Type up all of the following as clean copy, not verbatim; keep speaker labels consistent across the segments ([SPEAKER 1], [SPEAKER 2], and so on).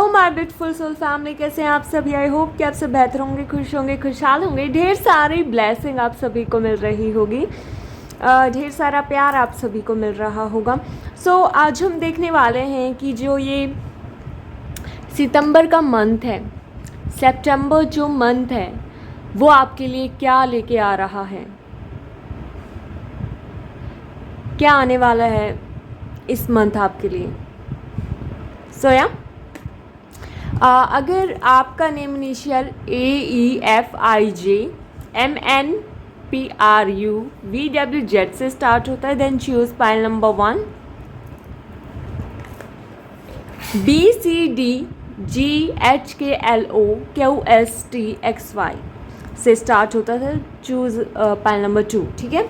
[SPEAKER 1] My beautiful soul family, कैसे हैं आप सभी। आई होप कि आप सब बेहतर होंगे, खुश होंगे, खुशहाल होंगे। ढेर सारी ब्लेसिंग आप सभी को मिल रही होगी, ढेर सारा प्यार आप सभी को मिल रहा होगा। सो आज हम देखने वाले हैं कि जो ये सितंबर का मंथ है, सितंबर जो मंथ है वो आपके लिए क्या लेके आ रहा है, क्या आने वाला है इस मंथ आपके लिए। सोया अगर आपका नेम इनिशियल AEFIJMNPRUVWZ से स्टार्ट होता है, then choose pile number 1। BCDGHKLOQSTXY से स्टार्ट होता है, चूज पाइल नंबर 2। ठीक है।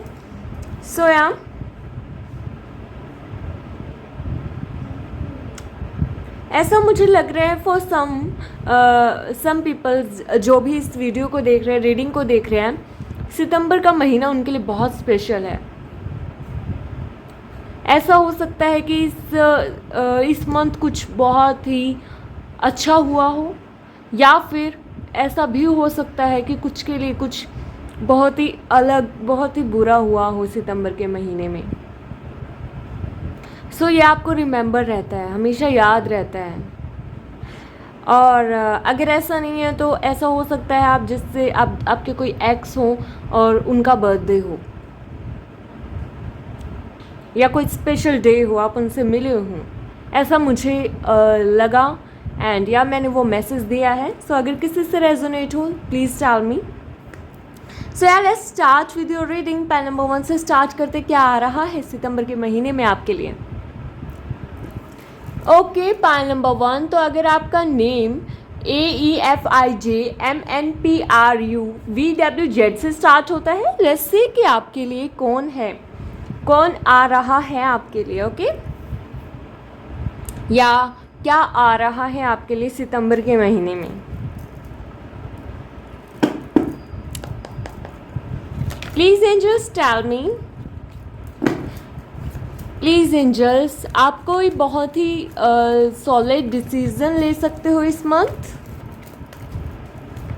[SPEAKER 1] सोया ऐसा मुझे लग रहा है फॉर सम पीपल्स जो भी इस वीडियो को देख रहे हैं, रीडिंग को देख रहे हैं, सितंबर का महीना उनके लिए बहुत स्पेशल है। ऐसा हो सकता है कि इस मंथ कुछ बहुत ही अच्छा हुआ हो, या फिर ऐसा भी हो सकता है कि कुछ के लिए कुछ बहुत ही अलग, बहुत ही बुरा हुआ हो सितंबर के महीने में। सो ये आपको रिमेंबर रहता है, हमेशा याद रहता है। और अगर ऐसा नहीं है तो ऐसा हो सकता है आप जिससे आपके कोई एक्स हो और उनका बर्थडे हो, या कोई स्पेशल डे हो, आप उनसे मिले हों, ऐसा मुझे लगा एंड या मैंने वो मैसेज दिया है। सो अगर किसी से रेजोनेट हो प्लीज़ टेल मी। सो यार let's start with your reading. Pile number 1 से स्टार्ट करते क्या आ रहा है सितंबर के महीने में आपके लिए। ओके, पाइल नंबर 1, तो अगर आपका नेम AEFIJMNPRUVWZ से स्टार्ट होता है, लेट्स सी कि आपके लिए कौन है, कौन आ रहा है आपके लिए। ओके, या क्या आ रहा है आपके लिए सितंबर के महीने में। Please angels tell me, please angels, आप कोई बहुत ही सॉलिड डिसीज़न ले सकते हो इस मंथ,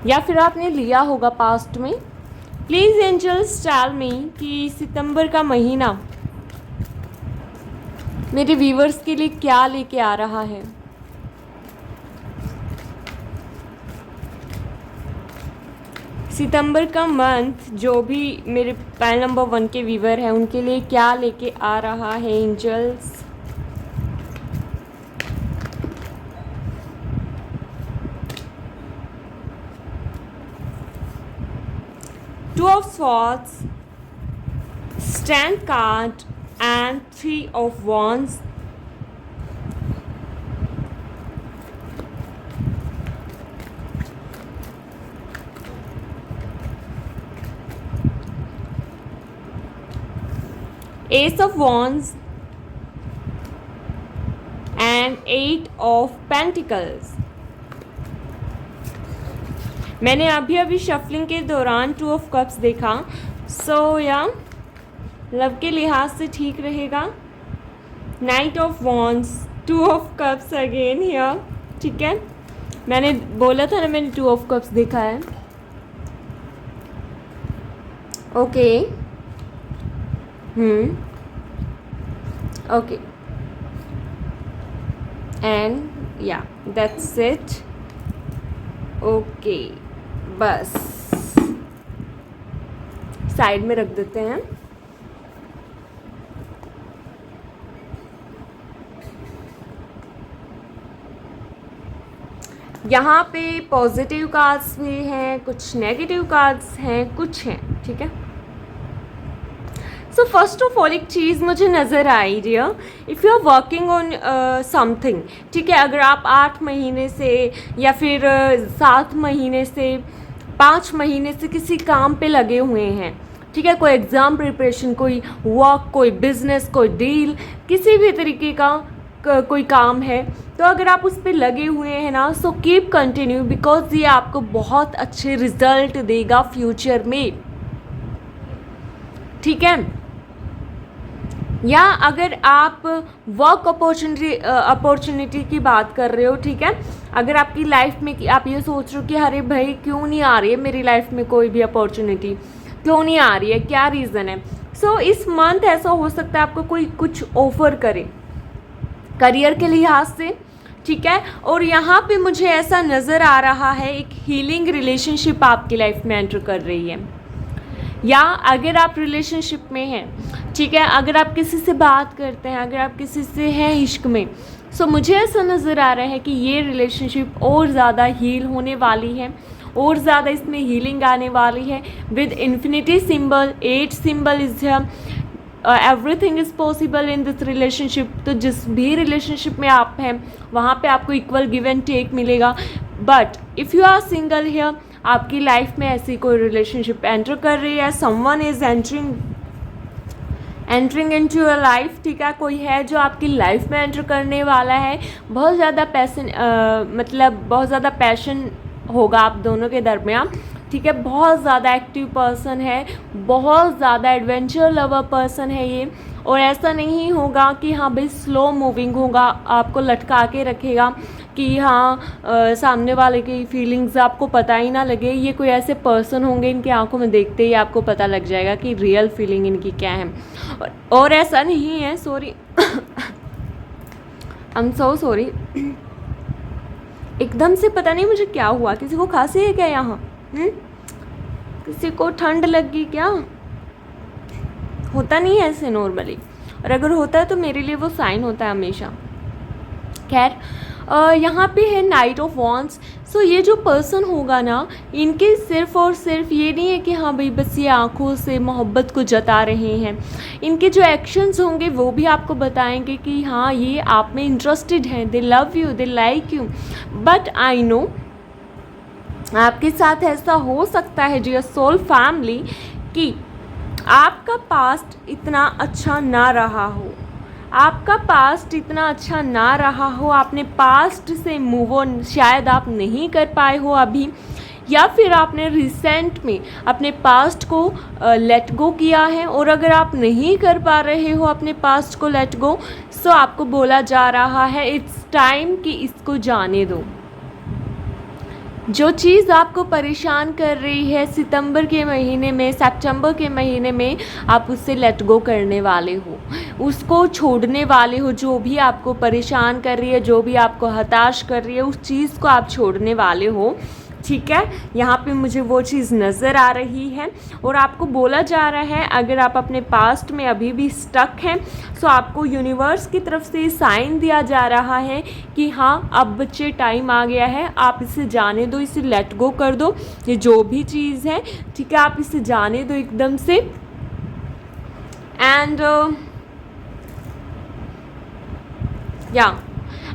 [SPEAKER 1] या फिर आपने लिया होगा पास्ट में। प्लीज़ एंजल्स टेल मी कि सितंबर का महीना मेरे व्यूवर्स के लिए क्या लेके आ रहा है। सितंबर का मंथ जो भी मेरे पाइल नंबर 1 के व्यूवर हैं उनके लिए क्या लेके आ रहा है angels. Two of swords, strength card and 3 of wands। Ace of Wands and 8 of Pentacles। मैंने अभी शफलिंग के दौरान 2 ऑफ कप्स देखा, सो या लव के लिहाज से ठीक रहेगा। Night of wands, 2 of cups again here. ठीक है, मैंने बोला था ना, मैंने 2 ऑफ कप्स देखा है। Okay, okay, and yeah, that's it। okay, बस साइड में रख देते हैं। यहाँ पे पॉजिटिव कार्ड्स भी हैं, कुछ नेगेटिव कार्ड्स हैं, कुछ हैं। ठीक है, सो फर्स्ट ऑफ ऑल एक चीज़ मुझे नज़र आई dear, if you are working on something, ठीक है, अगर आप 8 महीने से या फिर 7 महीने से 5 महीने से किसी काम पे लगे हुए हैं, ठीक है, कोई एग्ज़ाम प्रिपरेशन, कोई वर्क, कोई बिजनेस, कोई डील, किसी भी तरीके का कोई काम है, तो अगर आप उस पर लगे हुए हैं ना, सो कीप कंटिन्यू, बिकॉज ये आपको बहुत अच्छे रिजल्ट देगा फ्यूचर में। ठीक है, या अगर आप वर्क अपॉर्चुनिटी की बात कर रहे हो, ठीक है, अगर आपकी लाइफ में आप ये सोच रहे हो कि अरे भाई क्यों नहीं आ रही है मेरी लाइफ में कोई भी अपॉर्चुनिटी, क्यों नहीं आ रही है, क्या रीज़न है। सो इस मंथ ऐसा हो सकता है आपको कोई कुछ ऑफर करे करियर के लिहाज से, ठीक है। और यहाँ पे मुझे ऐसा नज़र आ रहा है एक हीलिंग रिलेशनशिप आपकी लाइफ में एंटर कर रही है, या अगर आप रिलेशनशिप में हैं, ठीक है, अगर आप किसी से बात करते हैं, अगर आप किसी से हैं इश्क में, सो मुझे ऐसा नज़र आ रहा है कि ये रिलेशनशिप और ज़्यादा हील होने वाली है, और ज़्यादा इसमें हीलिंग आने वाली है। With infinity symbol, 8 symbol is everything is possible in this relationship. तो जिस भी रिलेशनशिप में आप हैं वहाँ पे आपको इक्वल गिव एंड टेक मिलेगा। But if you are single here, आपकी लाइफ में ऐसी कोई रिलेशनशिप एंटर कर रही है, someone is entering into your life, ठीक है, कोई है जो आपकी लाइफ में एंटर करने वाला है। बहुत ज़्यादा बहुत ज़्यादा पैशन होगा आप दोनों के दरमियान, ठीक है, बहुत ज़्यादा एक्टिव पर्सन है, बहुत ज़्यादा एडवेंचर लवर पर्सन है ये। और ऐसा नहीं होगा कि हाँ भाई स्लो मूविंग होगा, आपको लटका के रखेगा कि हाँ सामने वाले की फीलिंग्स आपको पता ही ना लगे। ये कोई ऐसे पर्सन होंगे इनकी आंखों में देखते ही आपको पता लग जाएगा कि रियल फीलिंग इनकी क्या है। और ऐसा नहीं है, sorry I am so sorry, एकदम से पता नहीं मुझे क्या हुआ। किसी को खांसी है क्या यहाँ? किसी को ठंड लग गई क्या? होता नहीं है ऐसे नॉर्मली, और अगर होता है तो मेरे लिए वो साइन होता है हमेशा। खैर यहाँ पे है नाइट ऑफ वॉन्ड्स। सो ये जो पर्सन होगा ना, इनके सिर्फ और सिर्फ ये नहीं है कि हाँ भाई बस ये आँखों से मोहब्बत को जता रहे हैं, इनके जो एक्शंस होंगे वो भी आपको बताएंगे कि हाँ ये आप में इंटरेस्टेड हैं, दे love you, they like you. But I know आपके साथ ऐसा हो सकता है डियर सोल फैमिली कि आपका पास्ट इतना अच्छा ना रहा हो, आपका पास्ट इतना अच्छा ना रहा हो, आपने पास्ट से मूव ऑन शायद आप नहीं कर पाए हो अभी, या फिर आपने रिसेंट में अपने पास्ट को लेट गो किया है। और अगर आप नहीं कर पा रहे हो अपने पास्ट को लेट गो, सो आपको बोला जा रहा है इट्स टाइम कि इसको जाने दो। जो चीज़ आपको परेशान कर रही है सितंबर के महीने में, सितंबर के महीने में आप उससे लेट गो करने वाले हो, उसको छोड़ने वाले हो। जो भी आपको परेशान कर रही है, जो भी आपको हताश कर रही है, उस चीज़ को आप छोड़ने वाले हो, ठीक है। यहाँ पे मुझे वो चीज़ नज़र आ रही है। और आपको बोला जा रहा है अगर आप अपने पास्ट में अभी भी स्टक हैं, सो आपको यूनिवर्स की तरफ से साइन दिया जा रहा है कि हाँ अब बच्चे टाइम आ गया है, आप इसे जाने दो, इसे लेट गो कर दो। ये जो भी चीज़ है, ठीक है, आप इसे जाने दो एकदम से। एंड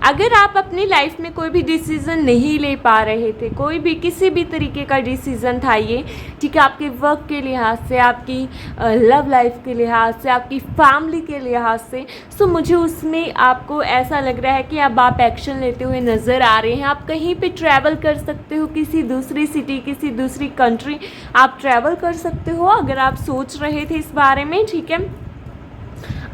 [SPEAKER 1] अगर आप अपनी लाइफ में कोई भी डिसीज़न नहीं ले पा रहे थे, कोई भी किसी भी तरीके का डिसीज़न था ये, ठीक है, आपके वर्क के लिहाज से, आपकी लव लाइफ के लिहाज से, आपकी फैमिली के लिहाज से, सो मुझे उसमें आपको ऐसा लग रहा है कि अब आप एक्शन लेते हुए नज़र आ रहे हैं। आप कहीं पे ट्रैवल कर सकते हो, किसी दूसरी सिटी, किसी दूसरी कंट्री आप ट्रैवल कर सकते हो अगर आप सोच रहे थे इस बारे में, ठीक है।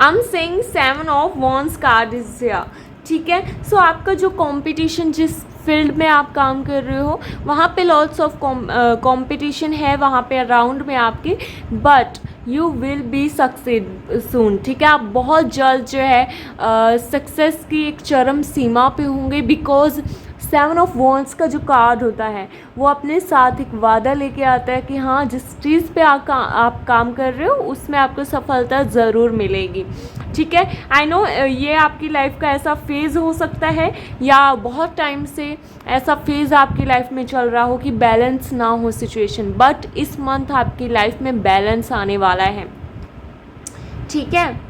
[SPEAKER 1] आई am saying 7 of wands card is here, ठीक है। सो आपका जो कंपटीशन, जिस फील्ड में आप काम कर रहे हो, वहाँ पे लॉट्स ऑफ कंपटीशन है वहाँ पे अराउंड में आपके, but you will be succeed soon, ठीक है। आप बहुत जल्द जो है सक्सेस की एक चरम सीमा पे होंगे, बिकॉज 7 ऑफ वॉन्ड्स का जो कार्ड होता है वो अपने साथ एक वादा लेके आता है कि हाँ जिस चीज़ पे आप काम कर रहे हो उसमें आपको सफलता ज़रूर मिलेगी, ठीक है। आई नो ये आपकी लाइफ का ऐसा फेज़ हो सकता है, या बहुत टाइम से ऐसा फेज़ आपकी लाइफ में चल रहा हो कि बैलेंस ना हो सिचुएशन, बट इस मंथ आपकी लाइफ में बैलेंस आने वाला है, ठीक है।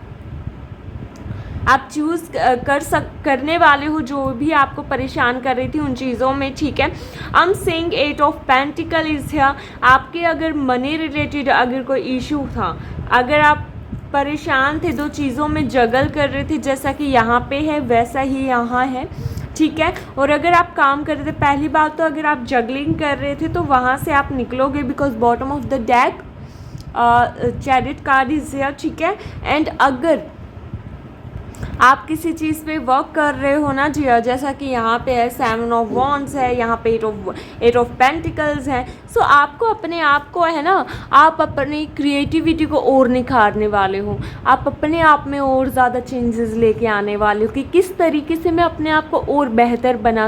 [SPEAKER 1] आप चूज़ करने वाले हो जो भी आपको परेशान कर रही थी उन चीज़ों में, ठीक है। आई am saying 8 of pentacle is here. आपके अगर मनी रिलेटेड अगर कोई इशू था, अगर आप परेशान थे, दो चीज़ों में जगल कर रहे थे, जैसा कि यहाँ पे है वैसा ही यहाँ है, ठीक है। और अगर आप काम कर रहे थे, पहली बात तो अगर आप जगलिंग कर रहे थे तो वहाँ से आप निकलोगे, because bottom of the deck chariot card is here, ठीक है। एंड अगर आप किसी चीज़ पे वर्क कर रहे हो ना जी, जैसा कि यहाँ पे है 7 ऑफ वॉन्ड्स है, यहाँ पे 8 ऑफ पेंटिकल्स है। सो आपको अपने आप को है ना, आप अपनी क्रिएटिविटी को और निखारने वाले हो, आप अपने आप में और ज़्यादा चेंजेस लेके आने वाले हो कि किस तरीके से मैं अपने आप को और बेहतर बना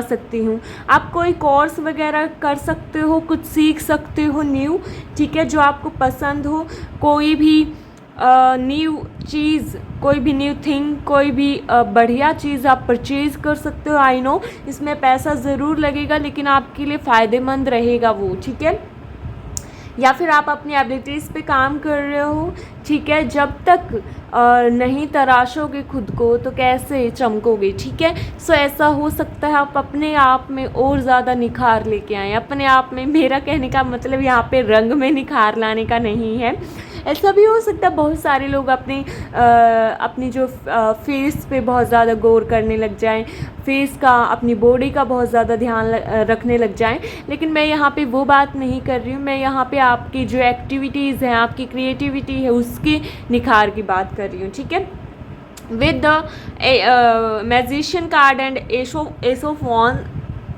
[SPEAKER 1] सकती हूँ। आप कोई कोर्स वगैरह कर सकते हो, कुछ सीख सकते हो न्यू, ठीक है, जो आपको पसंद हो। कोई भी न्यू चीज़, कोई भी न्यू थिंग, कोई भी बढ़िया चीज़ आप परचेज़ कर सकते हो। आई नो इसमें पैसा ज़रूर लगेगा, लेकिन आपके लिए फ़ायदेमंद रहेगा वो, ठीक है। या फिर आप अपनी एबिलिटीज़ पे काम कर रहे हो, ठीक है। जब तक नहीं तराशोगे खुद को तो कैसे चमकोगे, ठीक है। सो ऐसा हो सकता है आप अपने आप में और ज़्यादा निखार लेके आएँ अपने आप में। मेरा कहने का मतलब यहाँ पे रंग में निखार लाने का नहीं है। ऐसा भी हो सकता है बहुत सारे लोग अपनी जो फेस पे बहुत ज़्यादा गौर करने लग जाएं, फेस का, अपनी बॉडी का बहुत ज़्यादा ध्यान रखने लग जाएं। लेकिन मैं यहाँ पे वो बात नहीं कर रही हूँ। मैं यहाँ पे आपकी जो एक्टिविटीज़ हैं, आपकी क्रिएटिविटी है, उसके निखार की बात कर रही हूँ, ठीक है। With the magician card and S of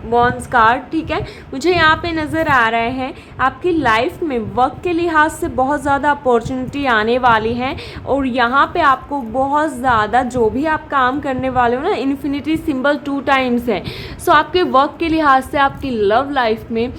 [SPEAKER 1] wands card, ठीक है। मुझे यहाँ पे नज़र आ रहे हैं आपकी लाइफ में वर्क के लिहाज से बहुत ज़्यादा अपॉर्चुनिटी आने वाली हैं, और यहाँ पे आपको बहुत ज़्यादा जो भी आप काम करने वाले हो ना, इन्फिनिटी सिंबल 2 टाइम्स है। सो आपके वर्क के लिहाज से आपकी लव लाइफ में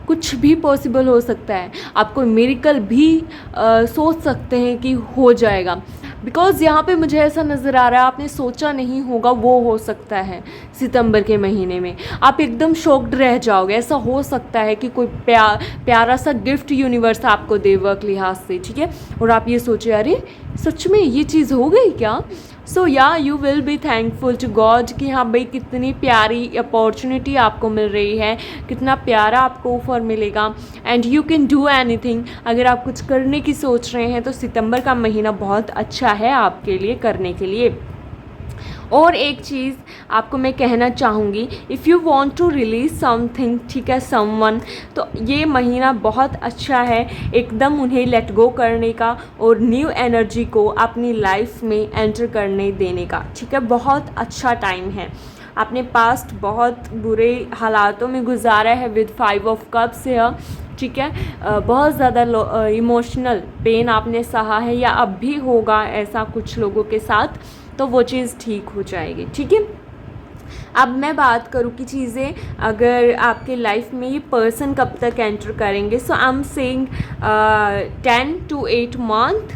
[SPEAKER 1] कुछ भी पॉसिबल हो सकता है। आप कोई मिरेकल भी सोच सकते हैं कि हो जाएगा, बिकॉज़ यहाँ पे मुझे ऐसा नज़र आ रहा है आपने सोचा नहीं होगा वो हो सकता है। सितंबर के महीने में आप एकदम शॉक्ड रह जाओगे। ऐसा हो सकता है कि कोई प्यारा सा गिफ्ट यूनिवर्स आपको दे वर्क लिहाज से, ठीक है, और आप ये सोचे अरे सच में ये चीज़ हो गई क्या। सो या you will be thankful to God कि हाँ भाई कितनी प्यारी अपॉर्चुनिटी आपको मिल रही है, कितना प्यारा आपको ऑफर मिलेगा, and you can do anything. अगर आप कुछ करने की सोच रहे हैं तो सितंबर का महीना बहुत अच्छा है आपके लिए करने के लिए। और एक चीज़ आपको मैं कहना चाहूँगी, if you want to release something, ठीक है, समवन, तो ये महीना बहुत अच्छा है एकदम उन्हें लेट गो करने का और न्यू एनर्जी को अपनी लाइफ में एंटर करने देने का, ठीक है। बहुत अच्छा टाइम है। आपने पास्ट बहुत बुरे हालातों में गुजारा है विद 5 ऑफ कप्स है, ठीक है। बहुत ज़्यादा इमोशनल पेन आपने सहा है या अब भी होगा ऐसा कुछ लोगों के साथ, तो वो चीज़ ठीक हो जाएगी, ठीक है। अब मैं बात करूँ कि चीज़ें अगर आपके लाइफ में ये पर्सन कब तक एंटर करेंगे। So I am saying 10 to 8 month,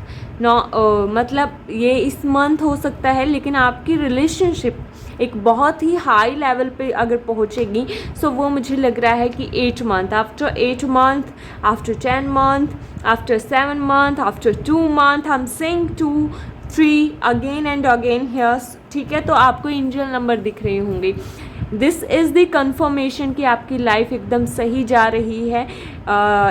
[SPEAKER 1] मतलब ये इस मंथ हो सकता है, लेकिन आपकी रिलेशनशिप एक बहुत ही हाई लेवल पे अगर पहुँचेगी, सो वो मुझे लग रहा है कि 8 month, after 8 month, after 10 month, after 7 month, after 2 month, I am saying 2 3 again and again here's, ठीक है। तो आपको एंजल नंबर दिख रहे होंगे। दिस इज़ द कन्फर्मेशन कि आपकी लाइफ एकदम सही जा रही है।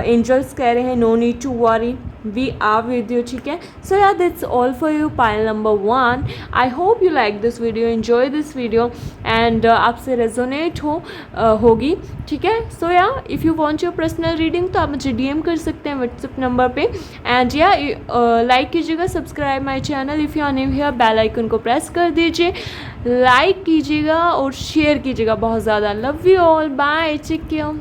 [SPEAKER 1] एंजल्स कह रहे हैं no need to worry, we are with you, ठीक है। सो या that's all for you pile number 1। I hope you like this video, enjoy this video, and आपसे रेजोनेट होगी, ठीक है। सो या if you want your personal reading तो आप मुझे DM कर सकते हैं व्हाट्सएप नंबर पे, एंड या लाइक कीजिएगा, subscribe my channel, if you are new here bell icon को प्रेस कर दीजिए, लाइक कीजिएगा और शेयर कीजिएगा बहुत ज़्यादा। Love you all, bye, take care.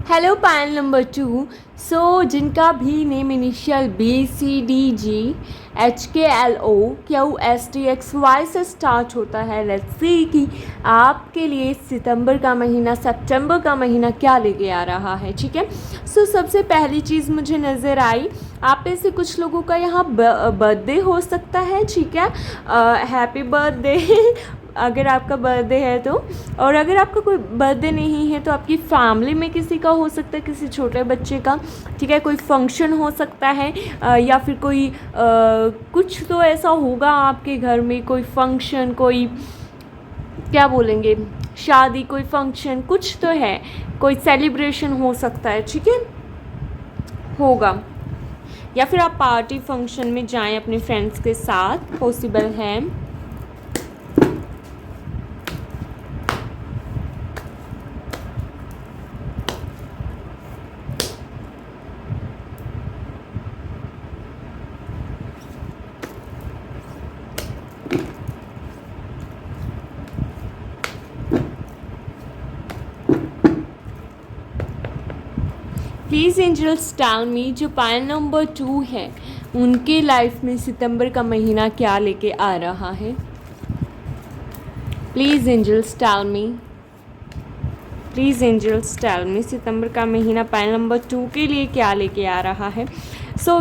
[SPEAKER 1] Hello pile number 2। सो जिनका भी नेम इनिशियल BCDGHKLOQSTXY से स्टार्ट होता है, लेट्स सी कि आपके लिए सितंबर का महीना, सितंबर का महीना क्या लेके आ रहा है, ठीक है। सो सबसे पहली चीज़ मुझे नज़र आई, आप में से कुछ लोगों का यहाँ बर्थडे हो सकता है, ठीक है। हैप्पी बर्थडे अगर आपका बर्थडे है तो, और अगर आपका कोई बर्थडे नहीं है तो आपकी फैमिली में किसी का हो सकता है, किसी छोटे बच्चे का, ठीक है। कोई फंक्शन हो सकता है, या फिर कोई कुछ तो ऐसा होगा आपके घर में, कोई फंक्शन, कोई क्या बोलेंगे, शादी, कोई फंक्शन, कुछ तो है, कोई सेलिब्रेशन हो सकता है, ठीक है, होगा। या फिर आप पार्टी फंक्शन में जाएं अपने फ्रेंड्स के साथ, पॉसिबल है। प्लीज़ एंजल्स टेल मी जो पायल नंबर 2 है उनके लाइफ में सितंबर का महीना क्या लेके आ रहा है। Please angels tell me, please angels tell me सितंबर का महीना पायल नंबर 2 के लिए क्या लेके आ रहा है।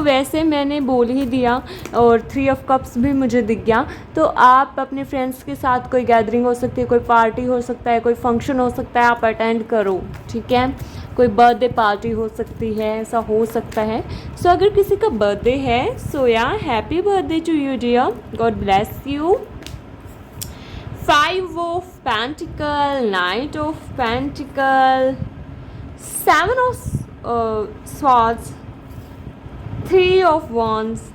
[SPEAKER 1] वैसे मैंने बोल ही दिया और 3 ऑफ कप्स भी मुझे दिख गया। तो आप अपने फ्रेंड्स के साथ कोई गैदरिंग हो सकती है, कोई पार्टी हो सकता है, कोई फंक्शन हो सकता है, आप अटेंड करो, ठीक है। कोई बर्थडे पार्टी हो सकती है, ऐसा हो सकता है। अगर किसी का बर्थडे है या happy birthday to you dear, God bless you. 5 of pentacle, knight of pentacle, 7 of swords, 3 of wands,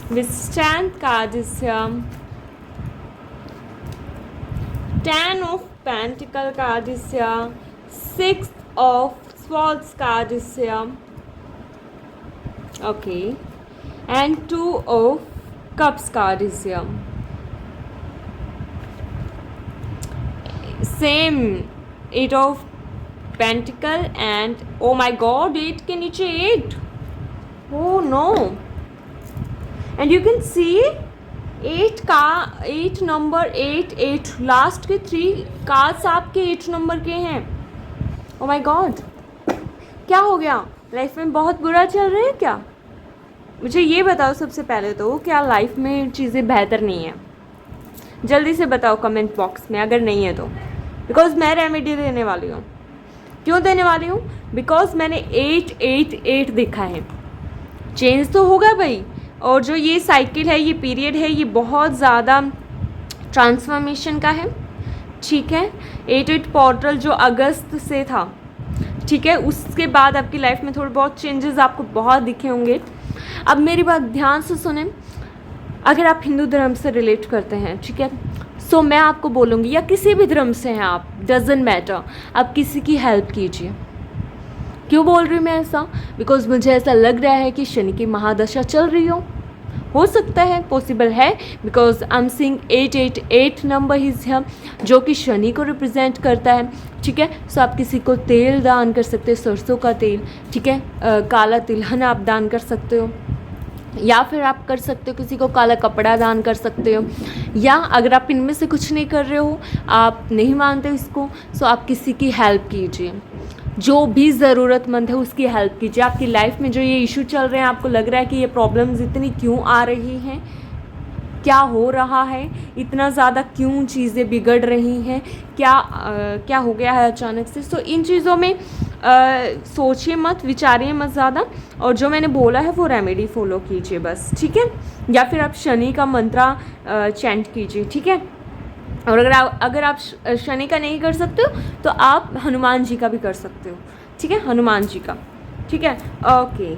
[SPEAKER 1] with strength card is here, 10 of pentacle card is here, 6 of swords card is here, okay, and 2 of cups card is here. Same 8 of pentacle and oh my god 8 के नीचे 8, oh no, and you can see 8 का 8 number 8 last के 3 cards आपके 8 number के हैं। oh my god क्या हो गया, लाइफ में बहुत बुरा चल रहा है क्या? मुझे ये बताओ सबसे पहले तो, क्या लाइफ में चीज़ें बेहतर नहीं है? जल्दी से बताओ कमेंट बॉक्स में अगर नहीं है तो, बिकॉज मैं रेमेडी देने वाली हूँ। क्यों देने वाली हूँ? बिकॉज मैंने 8 देखा है। चेंज तो होगा भाई, और जो ये साइकिल है, ये पीरियड है, ये बहुत ज़्यादा ट्रांसफॉर्मेशन का है, ठीक है। 8 पोर्टल जो अगस्त से था, ठीक है, उसके बाद आपकी लाइफ में थोड़े बहुत चेंजेस आपको बहुत दिखे होंगे। अब मेरी बात ध्यान से सुने, अगर आप हिंदू धर्म से रिलेट करते हैं, ठीक है, मैं आपको बोलूँगी, या किसी भी धर्म से हैं आप, डजेंट मैटर, आप किसी की हेल्प कीजिए। क्यों बोल रही हूँ मैं ऐसा? बिकॉज मुझे ऐसा लग रहा है कि शनि की महादशा चल रही हो सकता है, पॉसिबल है, because I am seeing 8 number is है जो कि शनि को रिप्रेजेंट करता है, ठीक है। आप किसी को तेल दान कर सकते हो, सरसों का तेल, ठीक है, काला तिलहन आप दान कर सकते हो, या फिर आप कर सकते हो किसी को काला कपड़ा दान कर सकते हो, या अगर आप इनमें से कुछ नहीं कर रहे हो, आप नहीं मानते इसको, आप किसी की हेल्प कीजिए, जो भी ज़रूरतमंद है उसकी हेल्प कीजिए। आपकी लाइफ में जो ये इशू चल रहे हैं, आपको लग रहा है कि ये प्रॉब्लम्स इतनी क्यों आ रही हैं, क्या हो रहा है, इतना ज़्यादा क्यों चीज़ें बिगड़ रही हैं, क्या हो गया है अचानक से। इन चीज़ों में सोचिए मत, विचारिए मत ज़्यादा, और जो मैंने बोला है वो रेमेडी फॉलो कीजिए बस, ठीक है। या फिर आप शनि का मंत्रा चैंट कीजिए, ठीक है। और अगर आप शनि का नहीं कर सकते हो तो आप हनुमान जी का भी कर सकते हो, ठीक है, हनुमान जी का, ठीक है, ओके।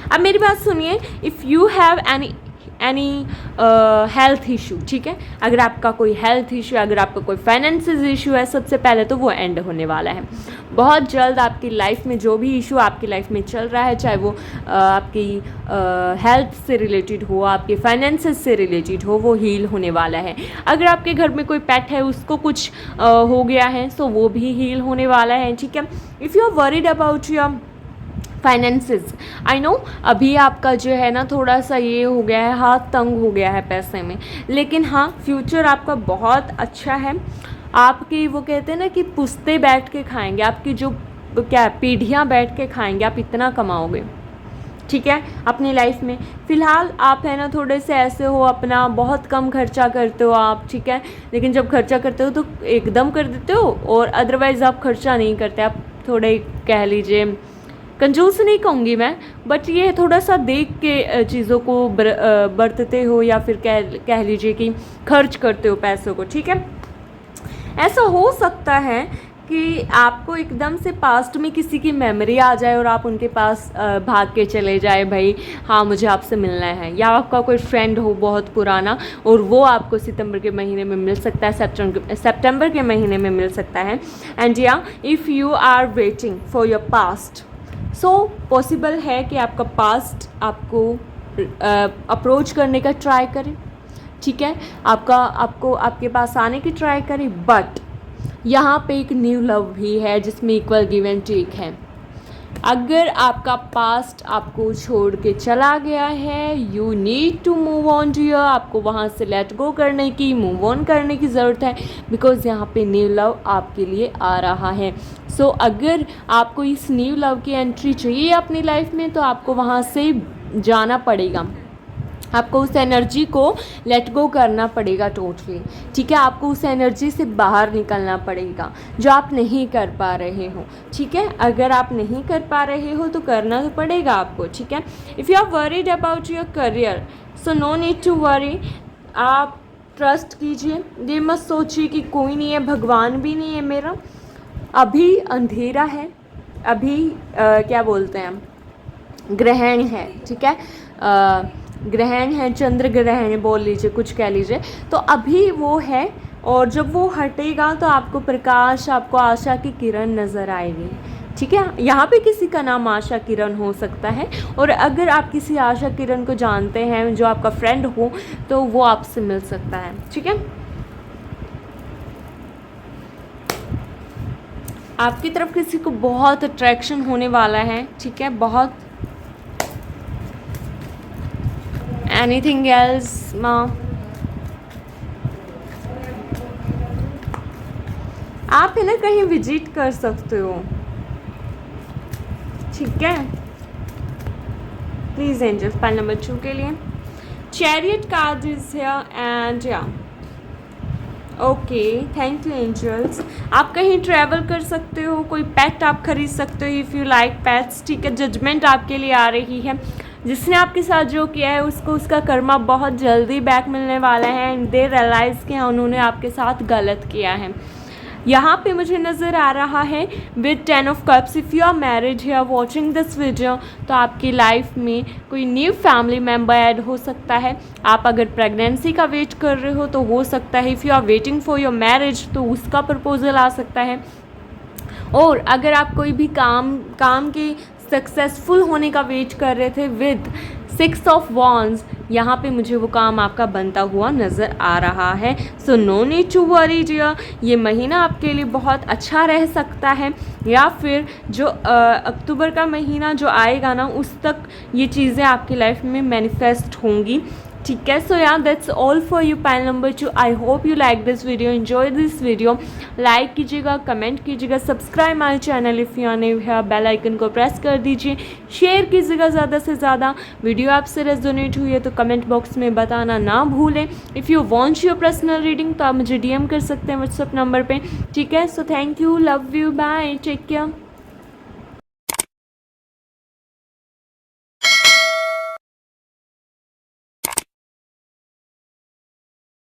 [SPEAKER 1] अब मेरी बात सुनिए, if you have any health issue, ठीक है, अगर आपका कोई हेल्थ इशू, अगर आपका कोई फाइनेंशियल इशू है, सबसे पहले तो वो एंड होने वाला है बहुत जल्द। आपकी लाइफ में जो भी इशू आपकी लाइफ में चल रहा है, चाहे वो आपकी हेल्थ से रिलेटेड हो, आपके फाइनेंसेस से रिलेटेड हो, वो हील होने वाला है। अगर आपके घर में कोई पेट है, उसको कुछ हो गया है, तो वो भी हील होने वाला है, ठीक है। If you are worried about your finances, I know अभी आपका जो है ना थोड़ा सा ये हो गया है, हाथ तंग हो गया है पैसे में, लेकिन हाँ फ्यूचर आपका बहुत अच्छा है। आपकी वो कहते हैं ना कि पुश्ते बैठ के खाएंगे, आपकी जो क्या पीढ़ियाँ बैठ के खाएंगे, आप इतना कमाओगे, ठीक है, अपनी लाइफ में। फ़िलहाल आप है ना थोड़े से ऐसे हो, अपना बहुत कम खर्चा करते हो आप, ठीक है, लेकिन जब खर्चा करते हो तो एकदम कर देते हो, और अदरवाइज़ आप खर्चा नहीं करते, आप थोड़े कह लीजिए कंजूस नहीं कहूँगी मैं, बट ये थोड़ा सा देख के चीज़ों को बरतते हो, या फिर कह लीजिए कि खर्च करते हो पैसों को, ठीक है। ऐसा हो सकता है कि आपको एकदम से पास्ट में किसी की मेमोरी आ जाए और आप उनके पास भाग के चले जाए, भाई हाँ मुझे आपसे मिलना है, या आपका कोई फ्रेंड हो बहुत पुराना और वो आपको सितंबर के महीने में मिल सकता है, सितंबर के महीने में मिल सकता है। एंड या if you are waiting for your past, possible है कि आपका पास्ट आपको अप्रोच करने का ट्राई करे, ठीक है, आपको आपके पास आने की ट्राई करे, बट यहाँ पे एक न्यू लव भी है जिसमें इक्वल गिव एंड टेक है। अगर आपका पास्ट आपको छोड़ के चला गया है, you need to move on dear, आपको वहाँ से लेट गो करने की, मूव ऑन करने की ज़रूरत है, बिकॉज़ यहाँ पे न्यू लव आपके लिए आ रहा है। सो अगर आपको इस न्यू लव की एंट्री चाहिए अपनी लाइफ में, तो आपको वहाँ से जाना पड़ेगा, आपको उस एनर्जी को लेट गो करना पड़ेगा टोटली, ठीक है। आपको उस एनर्जी से बाहर निकलना पड़ेगा जो आप नहीं कर पा रहे हो, ठीक है। अगर आप नहीं कर पा रहे हो तो करना तो पड़ेगा आपको, ठीक है। If you are worried about your career, so no need to worry, आप ट्रस्ट कीजिए, ये मत सोचिए कि कोई नहीं है, भगवान भी नहीं है मेरा, अभी अंधेरा है, अभी क्या बोलते हैं, ग्रहण है, ठीक है, ग्रहण है, चंद्र ग्रहण बोल लीजिए, कुछ कह लीजिए, तो अभी वो है, और जब वो हटेगा तो आपको प्रकाश, आपको आशा की किरण नज़र आएगी, ठीक है। यहाँ पे किसी का नाम आशा किरण हो सकता है, और अगर आप किसी आशा किरण को जानते हैं जो आपका फ्रेंड हो, तो वो आपसे मिल सकता है, ठीक है। आपकी तरफ किसी को बहुत अट्रैक्शन होने वाला है, ठीक है, बहुत। एनीथिंग एल्स माँ? आप है ना कहीं विजिट कर सकते हो, ठीक है। प्लीज एंजल्स, पाइल नंबर 2 के लिए chariot card is here and या ओके, थैंक यू एंजल्स। आप कहीं ट्रैवल कर सकते हो, कोई पेट आप खरीद सकते हो इफ़ यू लाइक पेट्स, ठीक है। जजमेंट आपके लिए आ रही है, जिसने आपके साथ जो किया है उसको उसका कर्मा बहुत जल्दी बैक मिलने वाला है, एंड दे रियलाइज़ कि उन्होंने आपके साथ गलत किया है। यहाँ पे मुझे नज़र आ रहा है with 10 of cups, if you are married here watching this video, तो आपकी लाइफ में कोई न्यू फैमिली मेम्बर ऐड हो सकता है। आप अगर प्रेगनेंसी का वेट कर रहे हो तो हो सकता है, if you are waiting for your marriage तो उसका प्रपोजल आ सकता है। और अगर आप कोई भी काम के सक्सेसफुल होने का वेट कर रहे थे विद 6 ऑफ वॉन्ड्स, यहाँ पे मुझे वो काम आपका बनता हुआ नज़र आ रहा है। So no need to worry dear, ये महीना आपके लिए बहुत अच्छा रह सकता है, या फिर जो अक्टूबर का महीना जो आएगा ना, उस तक ये चीज़ें आपकी लाइफ में मैनिफेस्ट होंगी, ठीक है। सो यार that's all for you pile number 2। I hope you like this video, enjoy this video, like कीजिएगा, कमेंट कीजिएगा, subscribe my channel if you are new here, bell icon को प्रेस कर दीजिए, शेयर कीजिएगा ज़्यादा से ज़्यादा। वीडियो आपसे रेजोनेट हुई है तो कमेंट बॉक्स में बताना ना भूलें। If you want your personal reading तो आप मुझे DM कर सकते हैं व्हाट्सएप नंबर पर, ठीक है। So thank you, love you, bye, take care.